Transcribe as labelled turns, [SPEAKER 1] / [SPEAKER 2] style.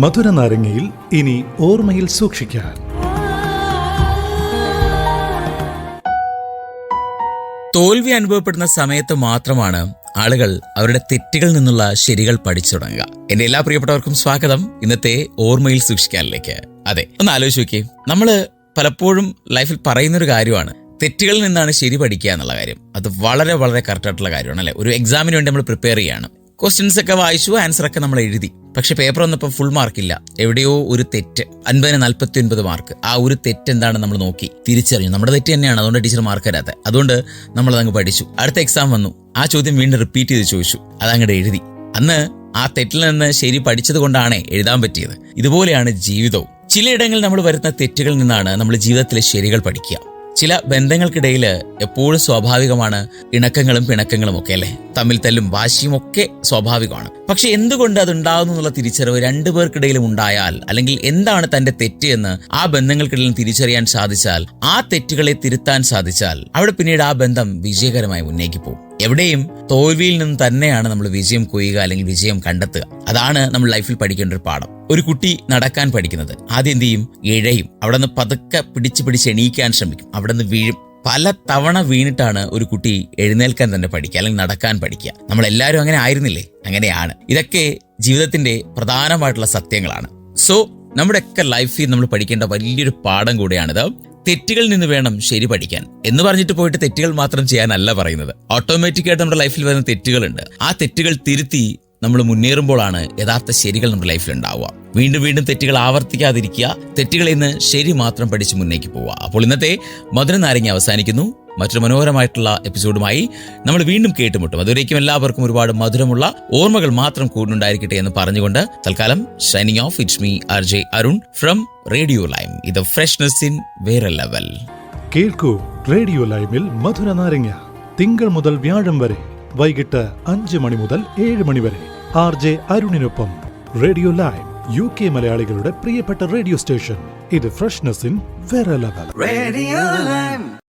[SPEAKER 1] മധുര നാരങ്ങയിൽ ഇനി ഓർമ്മയിൽ സൂക്ഷിക്കാൻ.
[SPEAKER 2] തോൽവി അനുഭവപ്പെടുന്ന സമയത്ത് മാത്രമാണ് ആളുകൾ അവരുടെ തെറ്റുകളിൽ നിന്നുള്ള ശരികൾ പഠിച്ചു തുടങ്ങുക. എന്റെ എല്ലാ പ്രിയപ്പെട്ടവർക്കും സ്വാഗതം ഇന്നത്തെ ഓർമ്മയിൽ സൂക്ഷിക്കാനിലേക്ക്. അതെ, ഒന്ന് ആലോചിച്ച് നോക്കിയേ. നമ്മള് പലപ്പോഴും ലൈഫിൽ പറയുന്നൊരു കാര്യമാണ് തെറ്റുകളിൽ നിന്നാണ് ശരി പഠിക്കുക എന്നുള്ള കാര്യം. അത് വളരെ വളരെ കറക്റ്റ് ആയിട്ടുള്ള കാര്യമാണ് അല്ലെ. ഒരു എക്സാമിന് വേണ്ടി നമ്മൾ പ്രിപ്പയർ ചെയ്യാണ്, ക്വസ്റ്റ്യൻസ് ഒക്കെ വായിച്ചു, ആൻസർ ഒക്കെ നമ്മൾ എഴുതി. പക്ഷെ പേപ്പർ വന്നപ്പോൾ ഫുൾ മാർക്കില്ല, എവിടെയോ ഒരു തെറ്റ്. 50-49 മാർക്ക്. ആ ഒരു തെറ്റ് എന്താണ് നമ്മൾ നോക്കി തിരിച്ചറിഞ്ഞു. നമ്മുടെ തെറ്റ് തന്നെയാണ്, അതുകൊണ്ട് ടീച്ചർ മാർക്ക് തരാത്ത. അതുകൊണ്ട് നമ്മളതങ്ങ് പഠിച്ചു. അടുത്ത എക്സാം വന്നു, ആ ചോദ്യം വീണ്ടും റിപ്പീറ്റ് ചെയ്ത് ചോദിച്ചു, അതങ്ങോട്ട് എഴുതി. അന്ന് ആ തെറ്റിൽ നിന്ന് ശരി പഠിച്ചത് കൊണ്ടാണ് എഴുതാൻ പറ്റിയത്. ഇതുപോലെയാണ് ജീവിതവും. ചിലയിടങ്ങളിൽ നമ്മൾ വരുന്ന തെറ്റുകളിൽ നിന്നാണ് നമ്മൾ ജീവിതത്തിലെ ശരികൾ പഠിക്കുക. ചില ബന്ധങ്ങൾക്കിടയിൽ എപ്പോഴും സ്വാഭാവികമാണ് ഇണക്കങ്ങളും പിണക്കങ്ങളും ഒക്കെ അല്ലെ. തമ്മിൽ തല്ലും വാശിയും ഒക്കെ സ്വാഭാവികമാണ്. പക്ഷെ എന്തുകൊണ്ട് അതുണ്ടാകുന്നു എന്നുള്ള തിരിച്ചറിവ് രണ്ടുപേർക്കിടയിലും ഉണ്ടായാൽ, അല്ലെങ്കിൽ എന്താണ് തന്റെ തെറ്റ് എന്ന് ആ ബന്ധങ്ങൾക്കിടയിൽ തിരിച്ചറിയാൻ സാധിച്ചാൽ, ആ തെറ്റുകളെ തിരുത്താൻ സാധിച്ചാൽ, അവിടെ പിന്നീട് ആ ബന്ധം വിജയകരമായി മുന്നേക്ക് പോകും. എവിടെയും തോൽവിയിൽ നിന്ന് തന്നെയാണ് നമ്മൾ വിജയം കൊയ്യുക, അല്ലെങ്കിൽ വിജയം കണ്ടെത്തുക. അതാണ് നമ്മൾ ലൈഫിൽ പഠിക്കേണ്ട ഒരു പാഠം. ഒരു കുട്ടി നടക്കാൻ പഠിക്കുന്നത് ആദ്യം എന്ത് ചെയ്യും? ഇഴയും. അവിടെ നിന്ന് പതുക്കെ പിടിച്ച് എണീക്കാൻ ശ്രമിക്കും, അവിടെ നിന്ന് വീഴും. പല തവണ വീണിട്ടാണ് ഒരു കുട്ടി എഴുന്നേൽക്കാൻ തന്നെ പഠിക്കുക, അല്ലെങ്കിൽ നടക്കാൻ പഠിക്കുക. നമ്മളെല്ലാവരും അങ്ങനെ ആയിരുന്നില്ലേ? അങ്ങനെയാണ്. ഇതൊക്കെ ജീവിതത്തിന്റെ പ്രധാനമായിട്ടുള്ള സത്യങ്ങളാണ്. സോ നമ്മുടെയൊക്കെ ലൈഫിൽ നമ്മൾ പഠിക്കേണ്ട വലിയൊരു പാഠം കൂടെയാണിത്. തെറ്റുകളിൽ നിന്ന് വേണം ശരി പഠിക്കാൻ എന്ന് പറഞ്ഞിട്ട് പോയിട്ട് തെറ്റുകൾ മാത്രം ചെയ്യാനല്ല പറയുന്നത്. ഓട്ടോമാറ്റിക്കായിട്ട് നമ്മുടെ ലൈഫിൽ വരുന്ന തെറ്റുകളുണ്ട്. ആ തെറ്റുകൾ തിരുത്തി നമ്മൾ മുന്നേറുമ്പോഴാണ് യഥാർത്ഥ ശരികൾ നമ്മുടെ ലൈഫിൽ ഉണ്ടാവുക. വീണ്ടും വീണ്ടും തെറ്റുകൾ ആവർത്തിക്കാതിരിക്കുക, തെറ്റുകളിൽ നിന്ന് ശരി മാത്രം പഠിച്ച് മുന്നേക്ക് പോവുക. അപ്പോൾ ഇന്നത്തെ മധുര നാരങ്ങ അവസാനിക്കുന്നു. മറ്റൊരു മനോഹരമായിട്ടുള്ള എപ്പിസോഡുമായി നമ്മൾ വീണ്ടും കേട്ടുമുട്ടും. അതുവരേക്കും എല്ലാവർക്കും ഒരുപാട് മധുരമുള്ള ഓർമ്മകൾ മാത്രം കൂടുന്നുണ്ടായിരിക്കട്ടെ എന്ന് പറഞ്ഞുകൊണ്ട് തൽക്കാലം shining of. It's me RJ Arun from radio lime. ഇത് ഫ്രഷ്നെസ് ഇൻ വേറെ ലെവൽ.
[SPEAKER 1] കേൾക്കൂ റേഡിയോ ലൈമിൽ മധുര നാരങ്ങ തിങ്കൾ മുതൽ വ്യാഴം വരെ വൈകിട്ട് 5 മണി മുതൽ 7 മണി വരെ. RJ അരുണിനൊപ്പം റേഡിയോ ലൈം, UK മലയാളികളുടെ പ്രിയപ്പെട്ട റേഡിയോ സ്റ്റേഷൻ. ഇത് ഫ്രഷ്നെസ് ഇൻ വേറെ ലെവൽ.